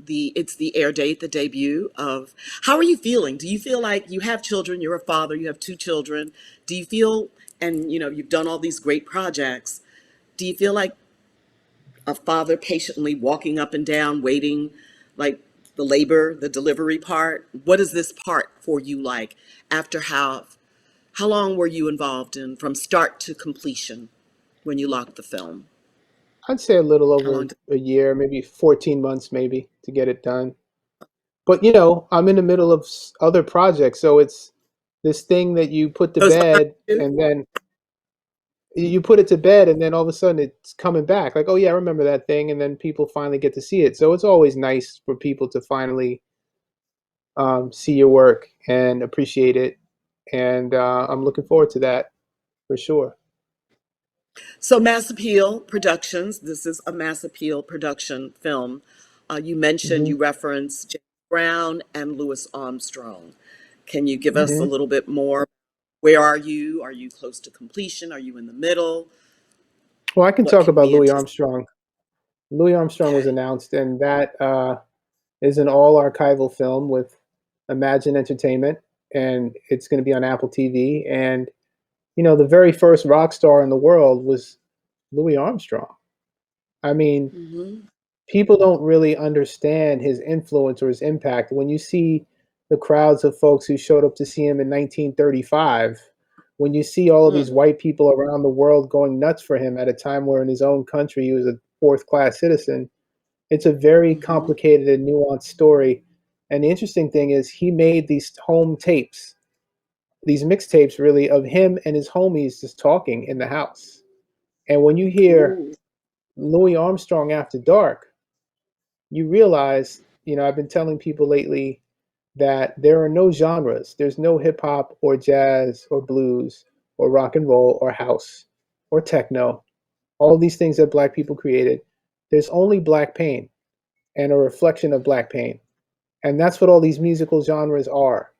it's the air date, the debut of. How are you feeling? Do you feel like you have children? You're a father. You have two children. Do you feel, and you've done all these great projects. Do you feel like a father patiently walking up and down, waiting, like the labor, the delivery part? What is this part for you like? After how long were you involved in from start to completion when you locked the film? I'd say a little How over long? a year, maybe 14 months, maybe to get it done. But I'm in the middle of other projects, so it's this thing that you put to Those behind bed, you? and then you put it to bed, and then all of a sudden it's coming back. Like, oh yeah, I remember that thing, and then people finally get to see it. So it's always nice for people to finally see your work and appreciate it, and I'm looking forward to that for sure. So Mass Appeal Productions, this is a Mass Appeal production film. You mentioned, Hmm. you referenced James Brown and Louis Armstrong. Can you give us a Hmm. little bit more? Where are you? Are you close to completion? Are you in the middle? Well, I can What talk can about we Louis anticipate? Armstrong. Louis Armstrong was Okay. announced, and that is an all archival film with Imagine Entertainment, and it's going to be on Apple TV. And the very first rock star in the world was Louis Armstrong. I mean, Hmm. people don't really understand his influence or his impact. When you see the crowds of folks who showed up to see him in 1935, when you see all of these Mm. white people around the world going nuts for him at a time where in his own country he was a fourth class citizen, it's a very Hmm. complicated and nuanced story. And the interesting thing is, he made these home tapes, these mixtapes really, of him and his homies just talking in the house. And when you hear Ooh. Louis Armstrong After Dark, you realize, I've been telling people lately that there are no genres. There's no hip hop or jazz or blues or rock and roll or house or techno, all these things that black people created. There's only black pain and a reflection of black pain. And that's what all these musical genres are.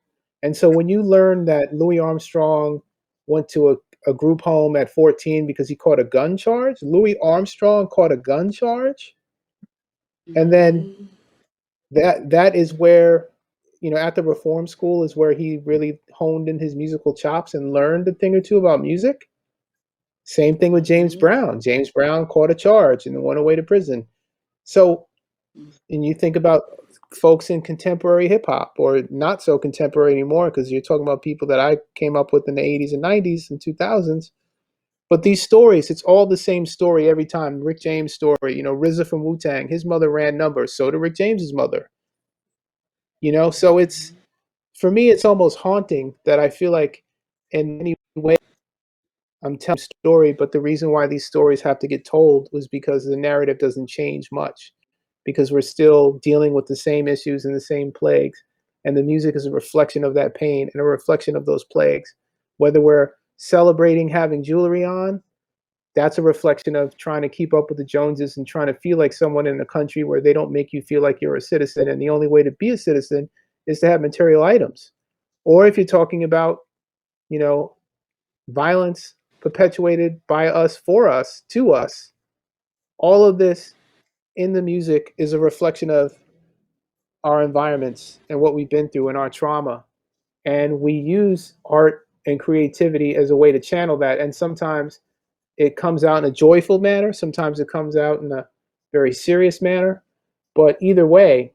And so when you learn that Louis Armstrong went to a group home at 14 because he caught a gun charge, Louis Armstrong caught a gun charge, and then Hmm. that is where, at the reform school is where he really honed in his musical chops and learned a thing or two about music. Same thing with James Hmm. Brown. James Brown caught a charge and went away to prison. So, and you think about folks in contemporary hip hop, or not so contemporary anymore, because you're talking about people that I came up with in the 80s and 90s and 2000s. But these stories, it's all the same story every time. Rick James' story, RZA from Wu Tang, his mother ran numbers, so did Rick James's mother. So it's, for me, it's almost haunting that I feel like in many ways I'm telling a story, but the reason why these stories have to get told was because the narrative doesn't change much, because we're still dealing with the same issues and the same plagues. And the music is a reflection of that pain and a reflection of those plagues. Whether we're celebrating having jewelry on, that's a reflection of trying to keep up with the Joneses and trying to feel like someone in a country where they don't make you feel like you're a citizen. And the only way to be a citizen is to have material items. Or if you're talking about, you know, violence perpetuated by us, for us, to us, all of this in the music is a reflection of our environments and what we've been through and our trauma. And we use art and creativity as a way to channel that. And sometimes it comes out in a joyful manner, sometimes it comes out in a very serious manner. But either way,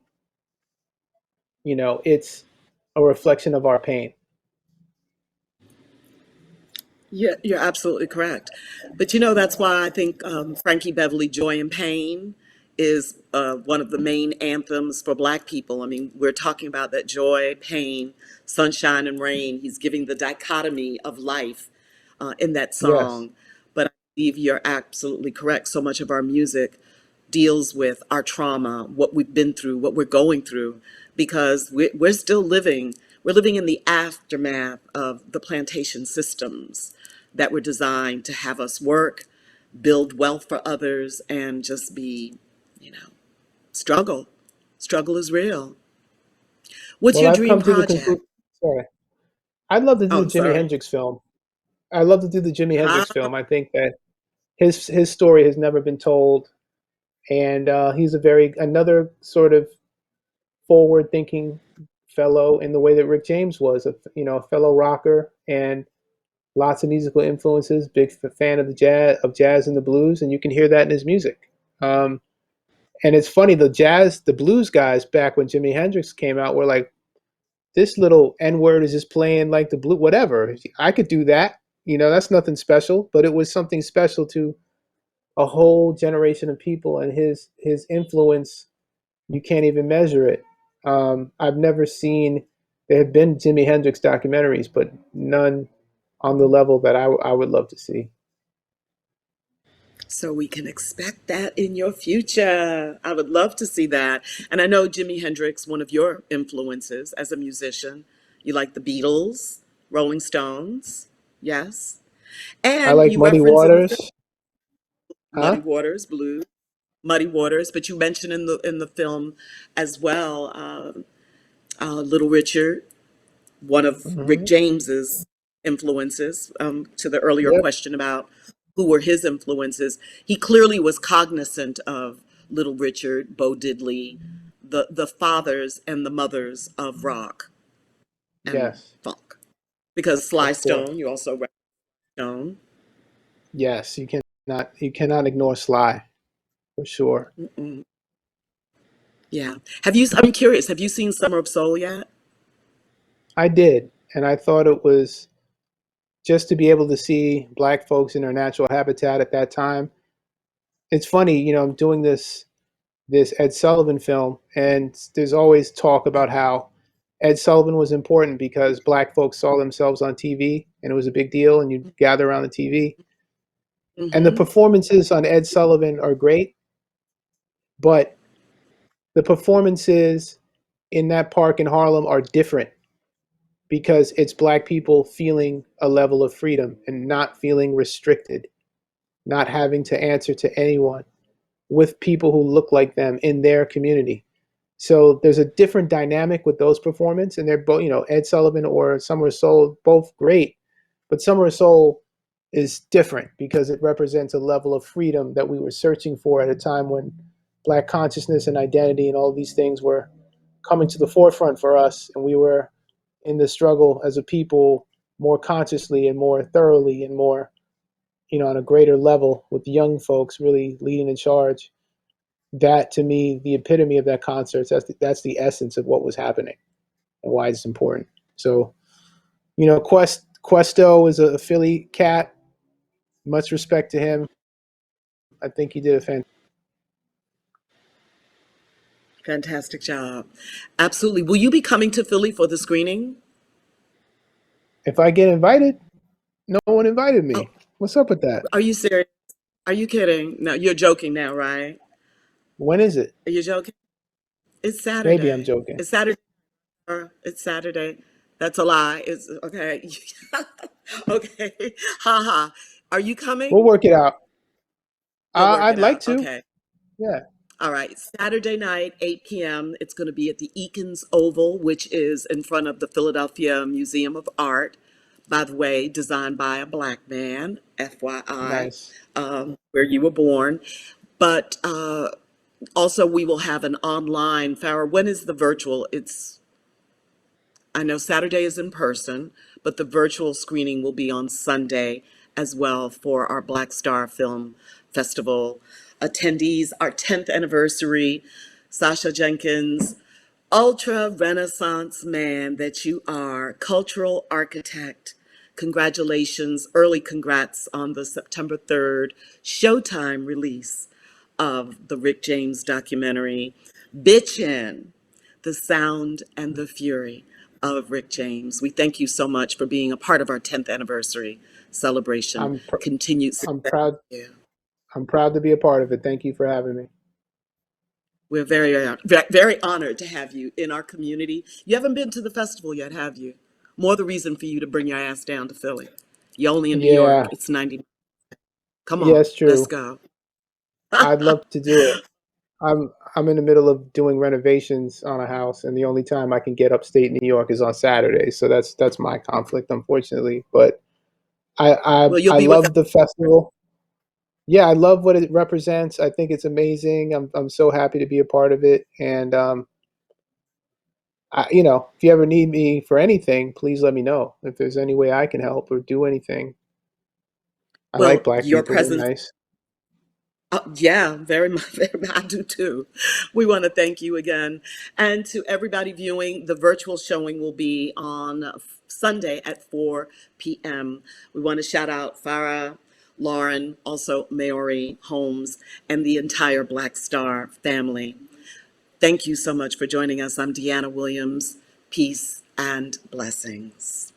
it's a reflection of our pain. Yeah, you're absolutely correct. But that's why I think Frankie Beverly Joy and Pain is one of the main anthems for Black people. I mean, we're talking about that joy, pain, sunshine, and rain. He's giving the dichotomy of life in that Yes. song. But I believe you're absolutely correct. So much of our music deals with our trauma, what we've been through, what we're going through, because we're still living. We're living in the aftermath of the plantation systems that were designed to have us work, build wealth for others, and just be, you know, Struggle. Struggle is real. What's Well, your I've dream come to the project? conclusion. Sorry, I'd love to Oh, do the I'm Jimi sorry. Hendrix film. I'd love to do the Jimi Ah, Hendrix film. I think that his story has never been told, and he's a very another sort of forward thinking fellow in the way that Rick James was, a fellow rocker and lots of musical influences. Big fan of jazz and the blues, and you can hear that in his music. Um, and it's funny, the blues guys back when Jimi Hendrix came out were like, this little N word is just playing like the blue, whatever. I could do that. That's nothing special, but it was something special to a whole generation of people, and his influence, you can't even measure it. I've never seen. There have been Jimi Hendrix documentaries, but none on the level that I would love to see. so we can expect that in your future. I would love to see that. And I know Jimi Hendrix, one of your influences as a musician. You like the Beatles, Rolling Stones, yes. I And like you Muddy reference in the film Waters, Muddy huh? Waters, Blues, Muddy Waters, but you mentioned in the film as well, Little Richard, one of Rick Hmm. James's influences. To the earlier Yep. question about who were his influences, he clearly was cognizant of Little Richard, Bo Diddley, the fathers and the mothers of rock and Yes. funk. Because Sly Of course. Stone, you also referenced Stone. Yes. You cannot ignore Sly for sure. Mm-mm. Yeah. I'm curious, have you seen Summer of Soul yet? I did, and I thought it was just to be able to see black folks in their natural habitat at that time. It's funny, I'm doing this Ed Sullivan film, and there's always talk about how Ed Sullivan was important because black folks saw themselves on TV and it was a big deal, and you'd gather around the TV. And the Mm-hmm. performances on Ed Sullivan are great, but the performances in that park in Harlem are different because it's black people feeling a level of freedom and not feeling restricted, not having to answer to anyone, with people who look like them in their community. So there's a different dynamic with those performances, and they're both, Ed Sullivan or Summer of Soul, both great, but Summer of Soul is different because it represents a level of freedom that we were searching for at a time when black consciousness and identity and all these things were coming to the forefront for us, and we were in the struggle as a people more consciously and more thoroughly and more, on a greater level, with young folks really leading in charge. That, to me, the epitome of that concert, that's the essence of what was happening and why it's important. So, Questo is a Philly cat. Much respect to him. I think he did a fantastic. Fantastic job. Absolutely. Will you be coming to Philly for the screening? If I get invited, no one invited Oh, me. What's up with that? are you serious? Are you kidding? No, you're joking now, right? When is it? Are you joking? It's Maybe I'm Saturday. joking. It's Saturday. It's Saturday. That's a lie. It's okay. Okay. Ha ha. Are you We'll coming? work it out. You'll work I'd it like out. to. Okay. Yeah. All right. Saturday night, 8 p.m. It's going to be at the Eakins Oval, which is in front of the Philadelphia Museum of Art. By the way, designed by a black man, FYI, Nice. where you were born. But also, we will have an online. Farrah, when is the virtual? I know Saturday is in person, but the virtual screening will be on Sunday as well for our Black Star Film Festival attendees, our 10th anniversary. Sacha Jenkins, ultra renaissance man that you are, cultural architect. Congratulations, early congrats on the September 3rd Showtime release of the Rick James documentary, Bitchin, the sound and the fury of Rick James. We thank you so much for being a part of our 10th anniversary celebration. I'm pr- Continued I'm success. proud. Yeah. I'm proud to be a part of it. Thank you for having me. We're very honored to have you in our community. You haven't been to the festival yet, have you? More the reason for you to bring your ass down to Philly. You're only in New York. Yeah. It's 90. Come Yeah, on, it's let's true. go. I'd love to do it. I'm in the middle of doing renovations on a house, and the only time I can get upstate New York is on Saturdays. So that's my conflict, unfortunately. But Well, you'll I be with us. love the festival. Yeah, I love what it represents. I think it's amazing. I'm so happy to be a part of it. And if you ever need me for anything, please let me know. If there's any way I can help or do anything. I like Well, black your people. They're presence. nice. Yeah, very much. I do too. We want to thank you again. And to everybody viewing, the virtual showing will be on Sunday at 4 p.m. We want to shout out Farah, Lauren, also Maori Holmes, and the entire Black Star family. Thank you so much for joining us. I'm Deanna Williams. Peace and blessings.